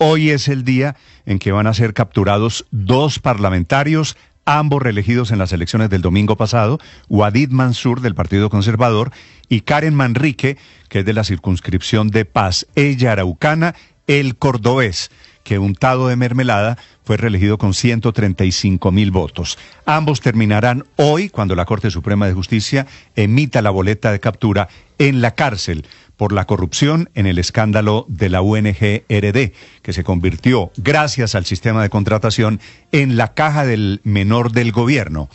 Hoy es el día en que van a ser capturados 2 parlamentarios, ambos reelegidos en las elecciones del domingo pasado, Wadid Mansur del Partido Conservador y Karen Manrique, que es de la circunscripción de Paz, ella araucana, el cordobés, que untado de mermelada fue reelegido con 135.000 votos. Ambos terminarán hoy, cuando la Corte Suprema de Justicia emita la boleta de captura, en la cárcel por la corrupción en el escándalo de la UNG RD, que se convirtió, gracias al sistema de contratación, en la caja del menor del gobierno.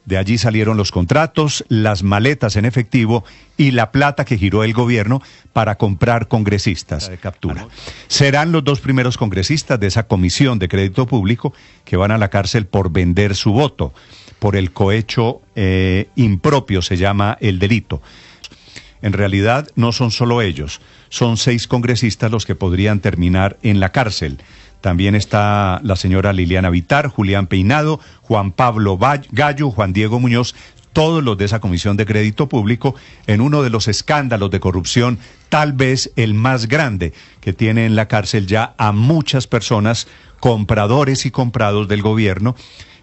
De allí salieron los contratos, las maletas en efectivo y la plata que giró el gobierno para comprar congresistas de captura. Serán los 2 primeros congresistas de esa comisión de crédito público que van a la cárcel por vender su voto, por el cohecho impropio, se llama el delito. En realidad no son solo ellos, son 6 congresistas los que podrían terminar en la cárcel. También está la señora Liliana Vitar, Julián Peinado, Juan Pablo Gallo, Juan Diego Muñoz, todos los de esa Comisión de Crédito Público, en uno de los escándalos de corrupción, tal vez el más grande, que tiene en la cárcel ya a muchas personas, compradores y comprados del gobierno,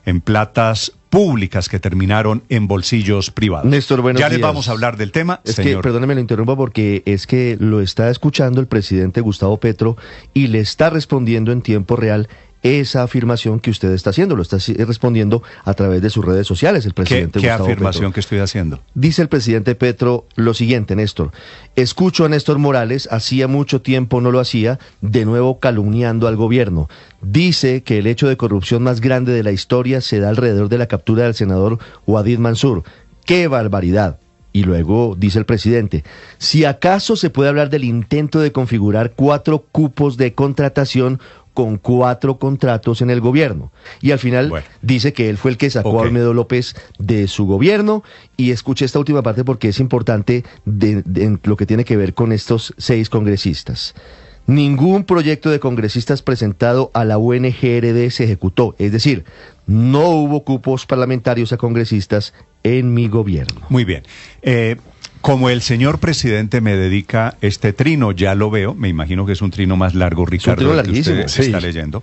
en platas públicas que terminaron en bolsillos privados. Néstor, buenos días. Ya les vamos a hablar del tema, señor. Que, perdóneme, lo interrumpo porque es que lo está escuchando el presidente Gustavo Petro y le está respondiendo en tiempo real esa afirmación que usted está haciendo. Lo está respondiendo a través de sus redes sociales, el presidente Gustavo Petro. ¿Qué afirmación que estoy haciendo? Dice el presidente Petro lo siguiente, Néstor. Escucho a Néstor Morales, hacía mucho tiempo no lo hacía, de nuevo calumniando al gobierno. Dice que el hecho de corrupción más grande de la historia se da alrededor de la captura del senador Wadid Mansur. ¡Qué barbaridad! Y luego dice el presidente, si acaso se puede hablar del intento de configurar 4 cupos de contratación con 4 contratos en el gobierno. Y al final dice que él fue el que sacó a Olmedo López de su gobierno. Y escuche esta última parte porque es importante en lo que tiene que ver con estos 6 congresistas. Ningún proyecto de congresistas presentado a la UNGRD se ejecutó. Es decir, no hubo cupos parlamentarios a congresistas en mi gobierno. Muy bien. Como el señor presidente me dedica este trino, ya lo veo, me imagino que es un trino más largo, Ricardo, del que usted está leyendo.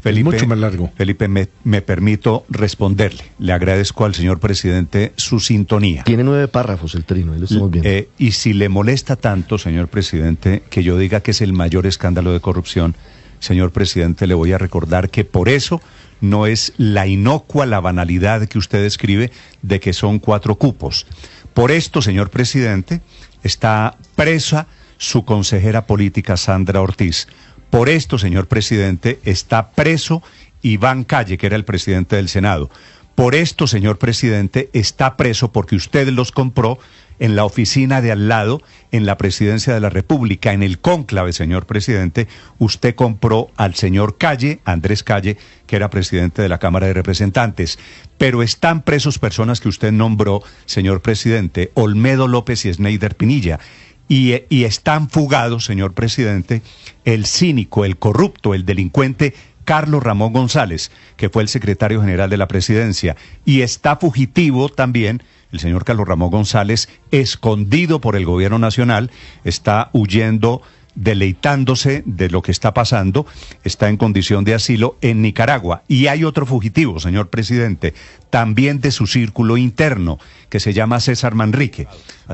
Felipe, mucho más largo. Felipe, me permito responderle. Le agradezco al señor presidente su sintonía. Tiene 9 párrafos el trino, ahí lo estamos viendo. Y si le molesta tanto, señor presidente, que yo diga que es el mayor escándalo de corrupción, señor presidente, le voy a recordar que por eso no es la inocua, la banalidad que usted describe de que son 4 cupos. Por esto, señor presidente, está presa su consejera política Sandra Ortiz. Por esto, señor presidente, está preso Iván Calle, que era el presidente del Senado. Por esto, señor presidente, está preso porque usted los compró en la oficina de al lado, en la presidencia de la República, en el cónclave, señor presidente, usted compró al señor Calle, Andrés Calle, que era presidente de la Cámara de Representantes. Pero están presos personas que usted nombró, señor presidente, Olmedo López y Sneider Pinilla. Y están fugados, señor presidente, el cínico, el corrupto, el delincuente Carlos Ramón González, que fue el secretario general de la presidencia. Y está fugitivo también el señor Carlos Ramón González, escondido por el gobierno nacional, está huyendo, deleitándose de lo que está pasando, está en condición de asilo en Nicaragua. Y hay otro fugitivo, señor presidente, también de su círculo interno, que se llama César Manrique.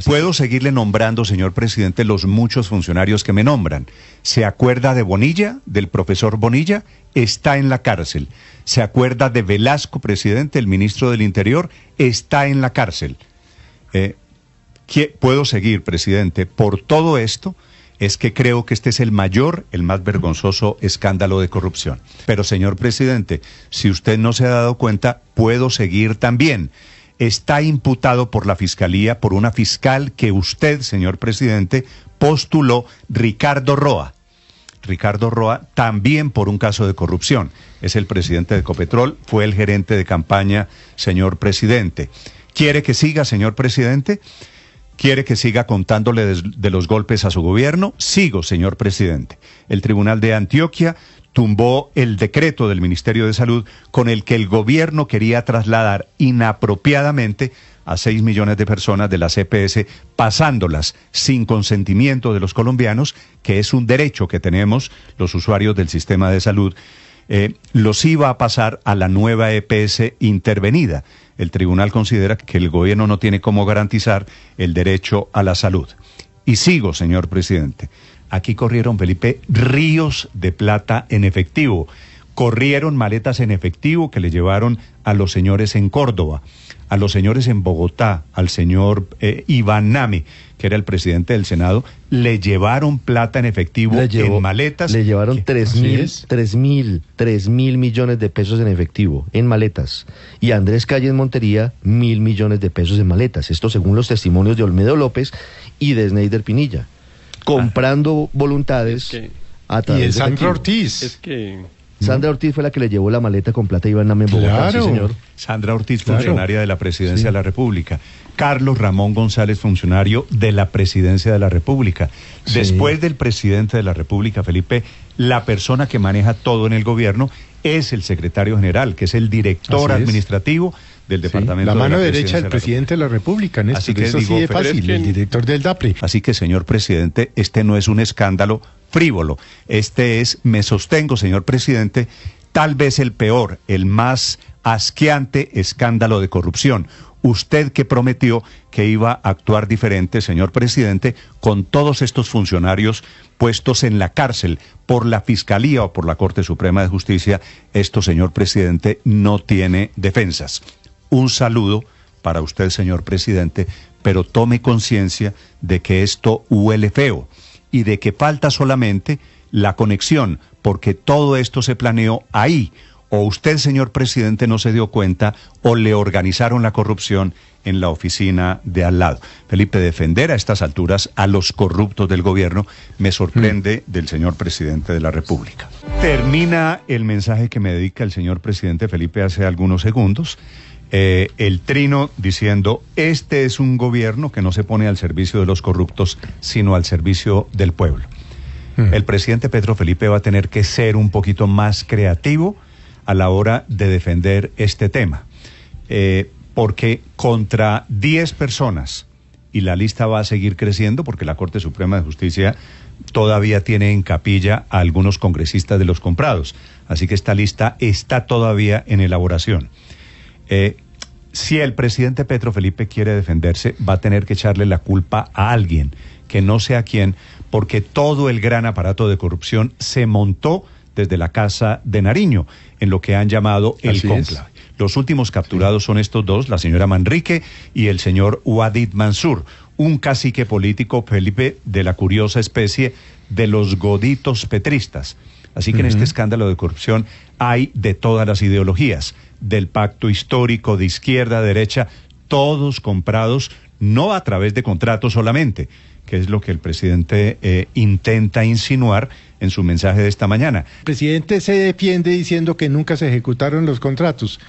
Puedo seguirle nombrando, señor presidente, los muchos funcionarios que me nombran. ¿Se acuerda de Bonilla, del profesor Bonilla? Está en la cárcel. ¿Se acuerda de Velasco, presidente, el ministro del Interior? Está en la cárcel. Puedo seguir, presidente. Por todo esto es que creo que este es el mayor, el más vergonzoso escándalo de corrupción. Pero, señor presidente, si usted no se ha dado cuenta, puedo seguir también. Está imputado por la Fiscalía, por una fiscal que usted, señor presidente, postuló, Ricardo Roa. Ricardo Roa, también por un caso de corrupción. Es el presidente de Ecopetrol, fue el gerente de campaña, señor presidente. ¿Quiere que siga, señor presidente? ¿Quiere que siga contándole de los golpes a su gobierno? Sigo, señor presidente. El Tribunal de Antioquia tumbó el decreto del Ministerio de Salud con el que el gobierno quería trasladar inapropiadamente a 6 millones de personas de las EPS, pasándolas sin consentimiento de los colombianos, que es un derecho que tenemos los usuarios del sistema de salud, los iba a pasar a la nueva EPS intervenida. El tribunal considera que el gobierno no tiene cómo garantizar el derecho a la salud. Y sigo, señor presidente. Aquí corrieron, Felipe, ríos de plata en efectivo. Corrieron maletas en efectivo que le llevaron a los señores en Córdoba, a los señores en Bogotá, al señor Iván Name, que era el presidente del Senado, le llevaron plata en efectivo en maletas. Le llevaron 3 mil millones de pesos en efectivo, en maletas. Y a Andrés Calle en Montería, 1.000 millones de pesos en maletas. Esto según los testimonios de Olmedo López y de Sneider Pinilla. Comprando voluntades a través de Sandra Ortiz. Sandra Ortiz fue la que le llevó la maleta con plata a Iván Name en Bogotá, sí, señor. Sandra Ortiz, funcionaria de la Presidencia de la República. Carlos Ramón González, funcionario de la Presidencia de la República. Sí. Después del presidente de la República, Felipe, la persona que maneja todo en el gobierno es el secretario general, que es el director administrativo del departamento de la mano derecha del presidente de la República, Néstor. Así que eso digo, sí es fácil, el director del DAPRE. Así que, señor presidente, este no es un escándalo frívolo. Este es, me sostengo, señor presidente, tal vez el peor, el más asqueante escándalo de corrupción. Usted que prometió que iba a actuar diferente, señor presidente, con todos estos funcionarios puestos en la cárcel por la Fiscalía o por la Corte Suprema de Justicia, esto, señor presidente, no tiene defensas. Un saludo para usted, señor presidente, pero tome conciencia de que esto huele feo y de que falta solamente la conexión, porque todo esto se planeó ahí. O usted, señor presidente, no se dio cuenta o le organizaron la corrupción en la oficina de al lado. Felipe, defender a estas alturas a los corruptos del gobierno me sorprende del señor presidente de la República. Termina el mensaje que me dedica el señor presidente Felipe hace algunos segundos. El trino diciendo, este es un gobierno que no se pone al servicio de los corruptos, sino al servicio del pueblo. El presidente Petro Felipe va a tener que ser un poquito más creativo a la hora de defender este tema, porque contra 10 personas, y la lista va a seguir creciendo porque la Corte Suprema de Justicia todavía tiene en capilla a algunos congresistas de los comprados, así que esta lista está todavía en elaboración. Si el presidente Petro Felipe quiere defenderse, va a tener que echarle la culpa a alguien, que no sea quién, porque todo el gran aparato de corrupción se montó desde la Casa de Nariño, en lo que han llamado el cónclave. Los últimos capturados son estos dos, la señora Manrique y el señor Wadid Mansur, un cacique político, Felipe, de la curiosa especie de los goditos petristas. Así que en este escándalo de corrupción hay de todas las ideologías, del pacto histórico de izquierda a derecha, todos comprados no a través de contratos solamente, que es lo que el presidente intenta insinuar en su mensaje de esta mañana. El presidente se defiende diciendo que nunca se ejecutaron los contratos.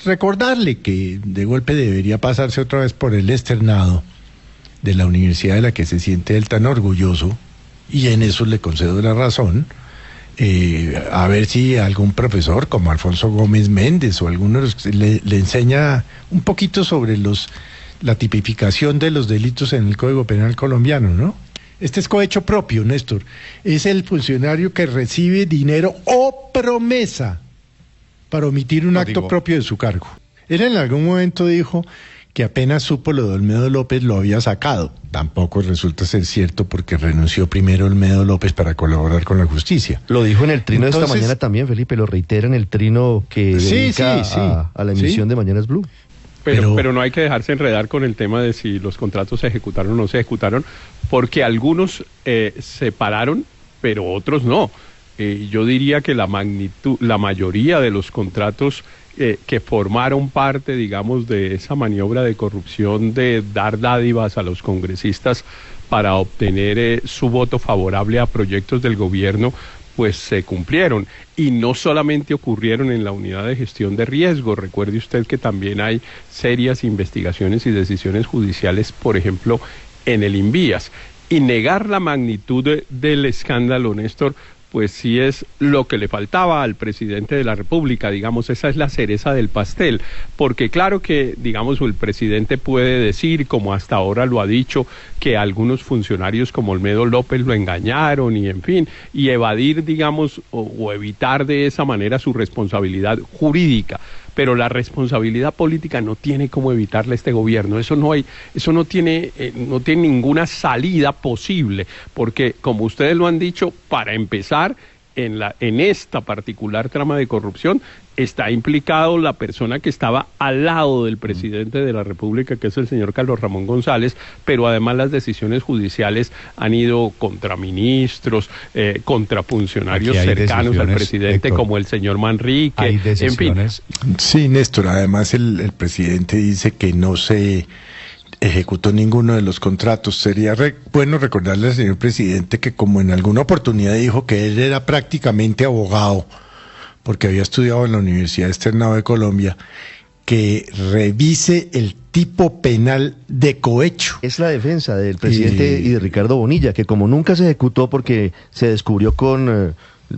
Recordarle que de golpe debería pasarse otra vez por el externado de la universidad de la que se siente él tan orgulloso, y en eso le concedo la razón, a ver si algún profesor como Alfonso Gómez Méndez o alguno le enseña un poquito sobre la tipificación de los delitos en el Código Penal colombiano, ¿no? Este es cohecho propio, Néstor. Es el funcionario que recibe dinero o promesa para omitir un acto propio de su cargo. Él en algún momento dijo que apenas supo lo de Olmedo López lo había sacado. Tampoco resulta ser cierto porque renunció primero Olmedo López para colaborar con la justicia. Lo dijo en el trino de esta mañana también, Felipe, lo reitera en el trino que dedica a la emisión de Mañanas Blue. Pero no hay que dejarse enredar con el tema de si los contratos se ejecutaron o no se ejecutaron, porque algunos se pararon, pero otros no. Yo diría que la mayoría de los contratos que formaron parte, digamos, de esa maniobra de corrupción de dar dádivas a los congresistas para obtener su voto favorable a proyectos del gobierno, pues se cumplieron. Y no solamente ocurrieron en la unidad de gestión de riesgo. Recuerde usted que también hay serias investigaciones y decisiones judiciales, por ejemplo, en el Invías. Y negar la magnitud del escándalo, Néstor, pues sí es lo que le faltaba al presidente de la República, digamos, esa es la cereza del pastel, porque claro que, digamos, el presidente puede decir, como hasta ahora lo ha dicho, que algunos funcionarios como Olmedo López lo engañaron y en fin, y evadir, digamos, o evitar de esa manera su responsabilidad jurídica. Pero la responsabilidad política no tiene cómo evitarle a este gobierno. Eso no tiene ninguna salida posible, porque como ustedes lo han dicho, para empezar, en esta particular trama de corrupción está implicado la persona que estaba al lado del presidente de la República, que es el señor Carlos Ramón González, pero además las decisiones judiciales han ido contra ministros, contra funcionarios cercanos al presidente, Héctor, como el señor Manrique, en fin. Sí, Néstor, además el presidente dice que no se ejecutó ninguno de los contratos. Sería bueno recordarle al señor presidente que, como en alguna oportunidad dijo que él era prácticamente abogado, porque había estudiado en la Universidad Externado de Colombia, que revise el tipo penal de cohecho. Es la defensa del presidente y de Ricardo Bonilla, que como nunca se ejecutó porque se descubrió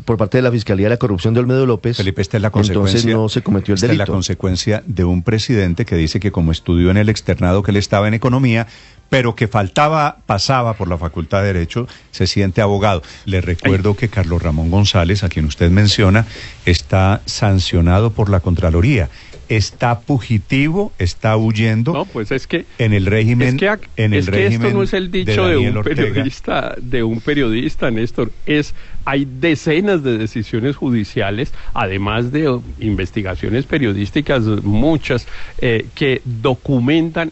por parte de la Fiscalía la corrupción de Olmedo López, Felipe, esta es la consecuencia, entonces no se cometió el delito. Esta es la consecuencia de un presidente que dice que como estudió en el externado que él estaba en economía, pero que pasaba por la Facultad de Derecho, se siente abogado. Le recuerdo que Carlos Ramón González, a quien usted menciona, está sancionado por la Contraloría. Está fugitivo, está huyendo. No, pues es que en el régimen. Esto no es el dicho de un periodista, Néstor. Hay decenas de decisiones judiciales, además de investigaciones periodísticas, muchas, que documentan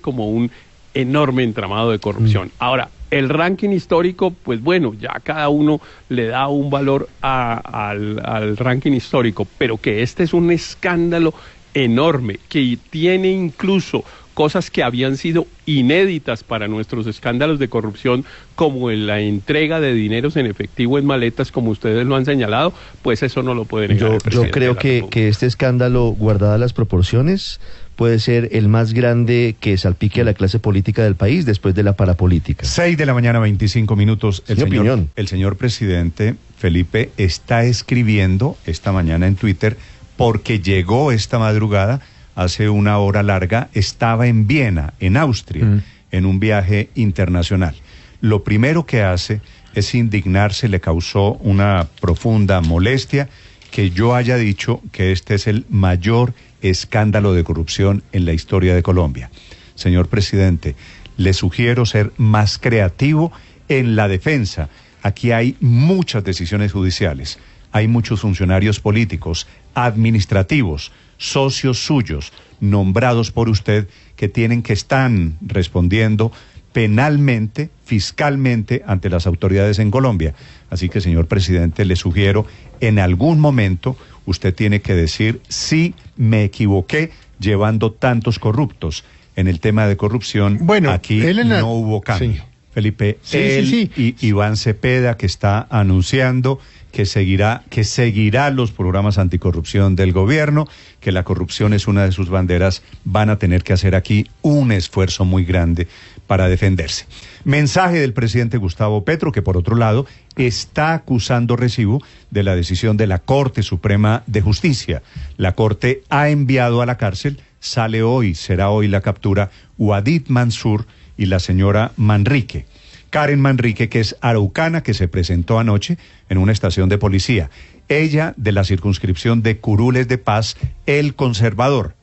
como un enorme entramado de corrupción. Ahora, el ranking histórico, pues bueno, ya cada uno le da un valor al ranking histórico, pero que este es un escándalo enorme, que tiene incluso cosas que habían sido inéditas para nuestros escándalos de corrupción, como en la entrega de dineros en efectivo en maletas, como ustedes lo han señalado, pues eso no lo puede negar el presidente. Yo creo que este escándalo, guardadas las proporciones, puede ser el más grande que salpique a la clase política del país después de la parapolítica. 6:25 a.m. El señor presidente Felipe está escribiendo esta mañana en Twitter, porque llegó esta madrugada, hace una hora larga, estaba en Viena, en Austria, en un viaje internacional. Lo primero que hace es indignarse, le causó una profunda molestia que yo haya dicho que este es el mayor escándalo de corrupción en la historia de Colombia. Señor presidente, le sugiero ser más creativo en la defensa. Aquí hay muchas decisiones judiciales, hay muchos funcionarios políticos, administrativos, socios suyos, nombrados por usted, que están respondiendo penalmente, fiscalmente, ante las autoridades en Colombia. Así que, señor presidente, le sugiero, en algún momento, usted tiene que decir, sí, me equivoqué llevando tantos corruptos. En el tema de corrupción, bueno, aquí no hubo cambio. Sí. Felipe, y Iván Cepeda, que está anunciando que seguirá los programas anticorrupción del gobierno, que la corrupción es una de sus banderas, van a tener que hacer aquí un esfuerzo muy grande para defenderse. Mensaje del presidente Gustavo Petro, que por otro lado está acusando recibo de la decisión de la Corte Suprema de Justicia. La Corte ha enviado a la cárcel, será hoy la captura, Wadid Mansur y la señora Manrique. Karen Manrique, que es araucana, que se presentó anoche en una estación de policía. Ella, de la circunscripción de Curules de Paz, el conservador.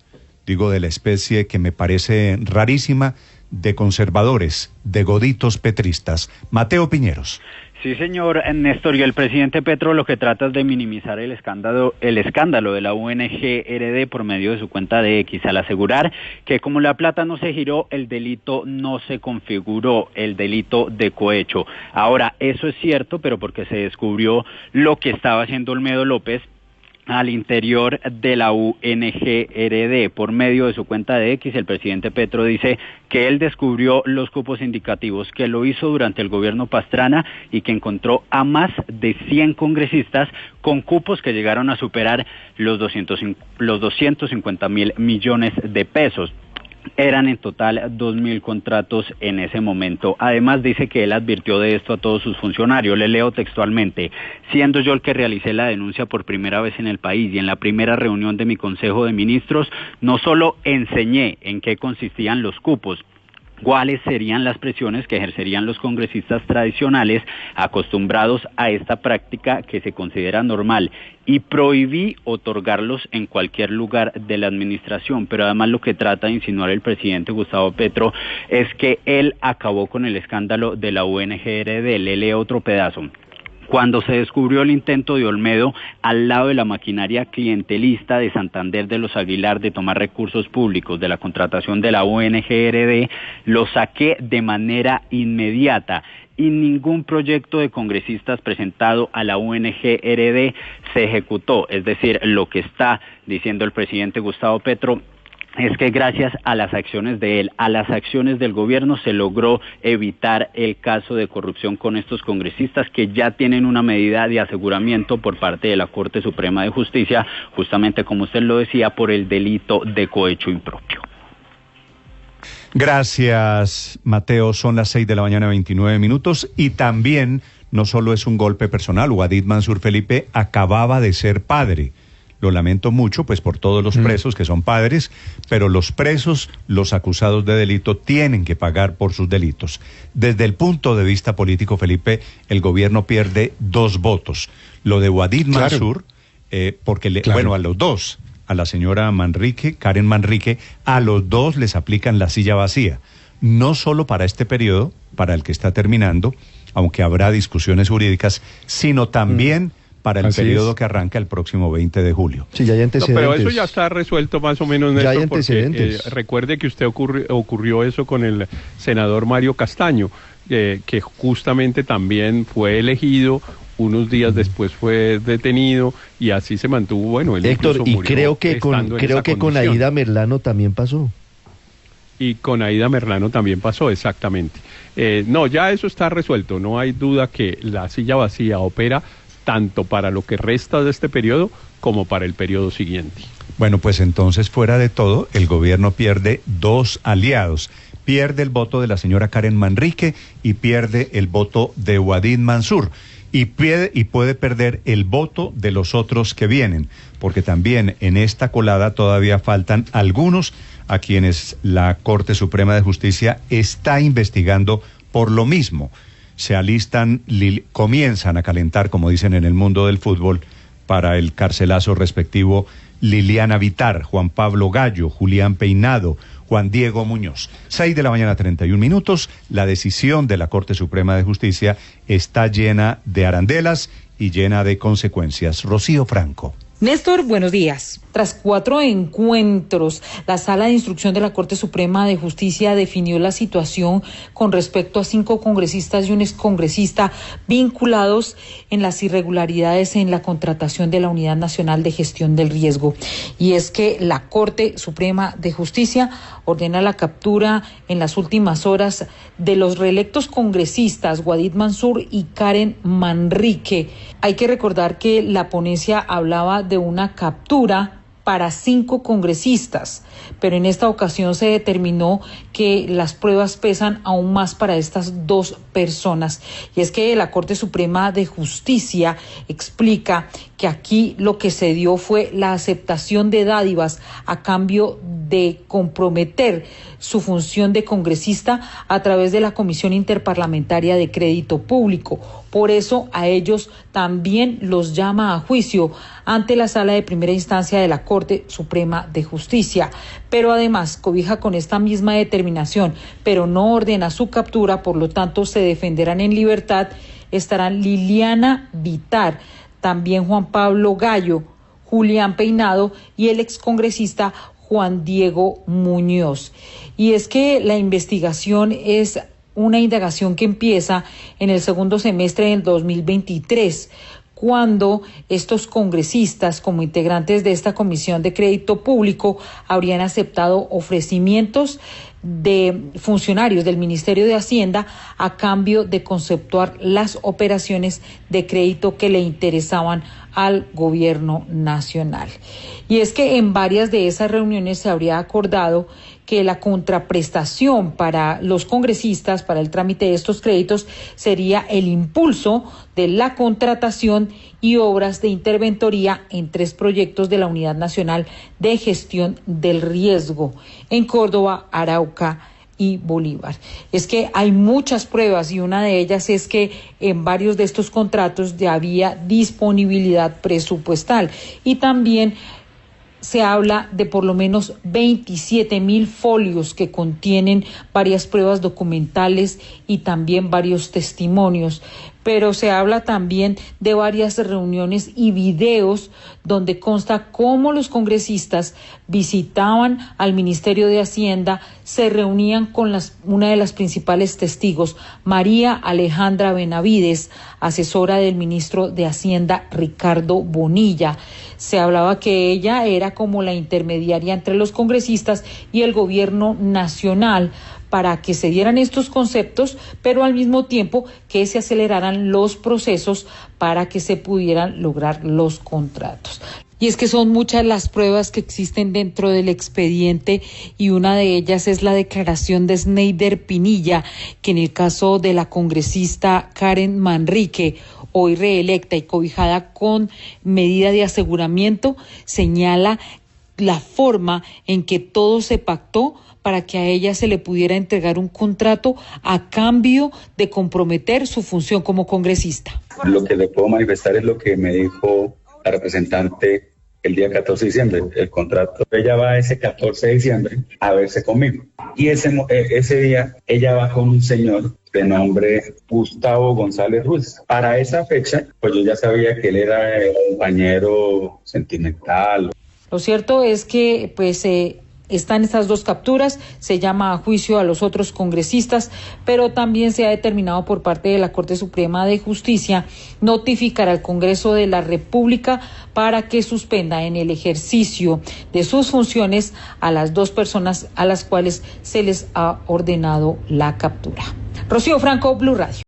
Digo, de la especie que me parece rarísima, de conservadores, de goditos petristas. Mateo Piñeros. Sí, señor Néstor, y el presidente Petro lo que trata es de minimizar el escándalo de la ONG RD por medio de su cuenta de X, al asegurar que como la plata no se giró, el delito no se configuró, el delito de cohecho. Ahora, eso es cierto, pero porque se descubrió lo que estaba haciendo Olmedo López al interior de la UNGRD. Por medio de su cuenta de X, el presidente Petro dice que él descubrió los cupos indicativos, que lo hizo durante el gobierno Pastrana y que encontró a más de 100 congresistas con cupos que llegaron a superar los 250.000 millones de pesos. Eran en total 2.000 contratos en ese momento. Además dice que él advirtió de esto a todos sus funcionarios. Le leo textualmente: siendo yo el que realicé la denuncia por primera vez en el país y en la primera reunión de mi Consejo de Ministros, no solo enseñé en qué consistían los cupos, cuáles serían las presiones que ejercerían los congresistas tradicionales acostumbrados a esta práctica que se considera normal, y prohibí otorgarlos en cualquier lugar de la administración. Pero además lo que trata de insinuar el presidente Gustavo Petro es que él acabó con el escándalo de la UNGRD. Le leo otro pedazo. Cuando se descubrió el intento de Olmedo al lado de la maquinaria clientelista de Santander de los Aguilar de tomar recursos públicos de la contratación de la UNGRD, lo saqué de manera inmediata y ningún proyecto de congresistas presentado a la UNGRD se ejecutó. Es decir, lo que está diciendo el presidente Gustavo Petro es que gracias a las acciones de él, a las acciones del gobierno, se logró evitar el caso de corrupción con estos congresistas, que ya tienen una medida de aseguramiento por parte de la Corte Suprema de Justicia, justamente como usted lo decía, por el delito de cohecho impropio. Gracias, Mateo. Son las 6:29 a.m. y también no solo es un golpe personal. Wadid Mansur Felipe acababa de ser padre. Lo lamento mucho, pues, por todos los presos que son padres, pero los presos, los acusados de delito, tienen que pagar por sus delitos. Desde el punto de vista político, Felipe, el gobierno pierde 2 votos. Lo de Wadid Mansur, porque, bueno, a los dos, a la señora Manrique, Karen Manrique, a los dos les aplican la silla vacía. No solo para este periodo, para el que está terminando, aunque habrá discusiones jurídicas, sino también para el periodo que arranca el próximo 20 de julio. Sí, ya hay antecedentes. No, pero eso ya está resuelto más o menos, Néstor, ya hay antecedentes. Porque recuerde que usted ocurrió eso con el senador Mario Castaño, que justamente también fue elegido, unos días después fue detenido y así se mantuvo. Bueno, él Héctor, y creo que con Aida Merlano también pasó. Y con Aida Merlano también pasó, exactamente. No, ya eso está resuelto. No hay duda que la silla vacía opera tanto para lo que resta de este periodo como para el periodo siguiente. Bueno, pues entonces, fuera de todo, el gobierno pierde 2 aliados. Pierde el voto de la señora Karen Manrique y pierde el voto de Wadid Mansur. Y puede perder el voto de los otros que vienen, porque también en esta colada todavía faltan algunos a quienes la Corte Suprema de Justicia está investigando por lo mismo. Se alistan, comienzan a calentar, como dicen en el mundo del fútbol, para el carcelazo respectivo Liliana Vitar, Juan Pablo Gallo, Julián Peinado, Juan Diego Muñoz. 6:31 a.m. La decisión de la Corte Suprema de Justicia está llena de arandelas y llena de consecuencias. Rocío Franco. Néstor, buenos días. Tras 4 encuentros, la Sala de Instrucción de la Corte Suprema de Justicia definió la situación con respecto a 5 congresistas y un excongresista vinculados en las irregularidades en la contratación de la Unidad Nacional de Gestión del Riesgo. Y es que la Corte Suprema de Justicia ordena la captura en las últimas horas de los reelectos congresistas Wadid Mansur y Karen Manrique. Hay que recordar que la ponencia hablaba de una captura para 5 congresistas, pero en esta ocasión se determinó que las pruebas pesan aún más para estas 2 personas. Y es que la Corte Suprema de Justicia explica que aquí lo que se dio fue la aceptación de dádivas a cambio de comprometer su función de congresista a través de la Comisión Interparlamentaria de Crédito Público. Por eso a ellos también los llama a juicio ante la Sala de Primera Instancia de la Corte Suprema de Justicia. Pero además cobija con esta misma determinación, pero no ordena su captura, por lo tanto se defenderán en libertad. Estarán Liliana Vitar, también Juan Pablo Gallo, Julián Peinado y el excongresista Juan Diego Muñoz. Y es que la investigación es una indagación que empieza en el segundo semestre del 2023, cuando estos congresistas, como integrantes de esta Comisión de Crédito Público, habrían aceptado ofrecimientos de funcionarios del Ministerio de Hacienda a cambio de conceptuar las operaciones de crédito que le interesaban al gobierno nacional. Y es que en varias de esas reuniones se habría acordado que la contraprestación para los congresistas, para el trámite de estos créditos, sería el impulso de la contratación y obras de interventoría en 3 proyectos de la Unidad Nacional de Gestión del Riesgo en Córdoba, Arauca y Bolívar. Es que hay muchas pruebas y una de ellas es que en varios de estos contratos ya había disponibilidad presupuestal y también se habla de por lo menos 27.000 folios que contienen varias pruebas documentales y también varios testimonios. Pero se habla también de varias reuniones y videos donde consta cómo los congresistas visitaban al Ministerio de Hacienda, se reunían con una de las principales testigos, María Alejandra Benavides, asesora del ministro de Hacienda, Ricardo Bonilla. Se hablaba que ella era como la intermediaria entre los congresistas y el gobierno nacional para que se dieran estos conceptos, pero al mismo tiempo que se aceleraran los procesos para que se pudieran lograr los contratos. Y es que son muchas las pruebas que existen dentro del expediente y una de ellas es la declaración de Sneider Pinilla, que en el caso de la congresista Karen Manrique, hoy reelecta y cobijada con medida de aseguramiento, señala la forma en que todo se pactó para que a ella se le pudiera entregar un contrato a cambio de comprometer su función como congresista. Lo que le puedo manifestar es lo que me dijo la representante el día 14 de diciembre, el contrato. Ella va ese 14 de diciembre a verse conmigo. Y ese día ella va con un señor de nombre Gustavo González Ruiz. Para esa fecha, pues yo ya sabía que él era el compañero sentimental. Lo cierto es que, están estas 2 capturas, se llama a juicio a los otros congresistas, pero también se ha determinado por parte de la Corte Suprema de Justicia notificar al Congreso de la República para que suspenda en el ejercicio de sus funciones a las 2 personas a las cuales se les ha ordenado la captura. Rocío Franco, Blue Radio.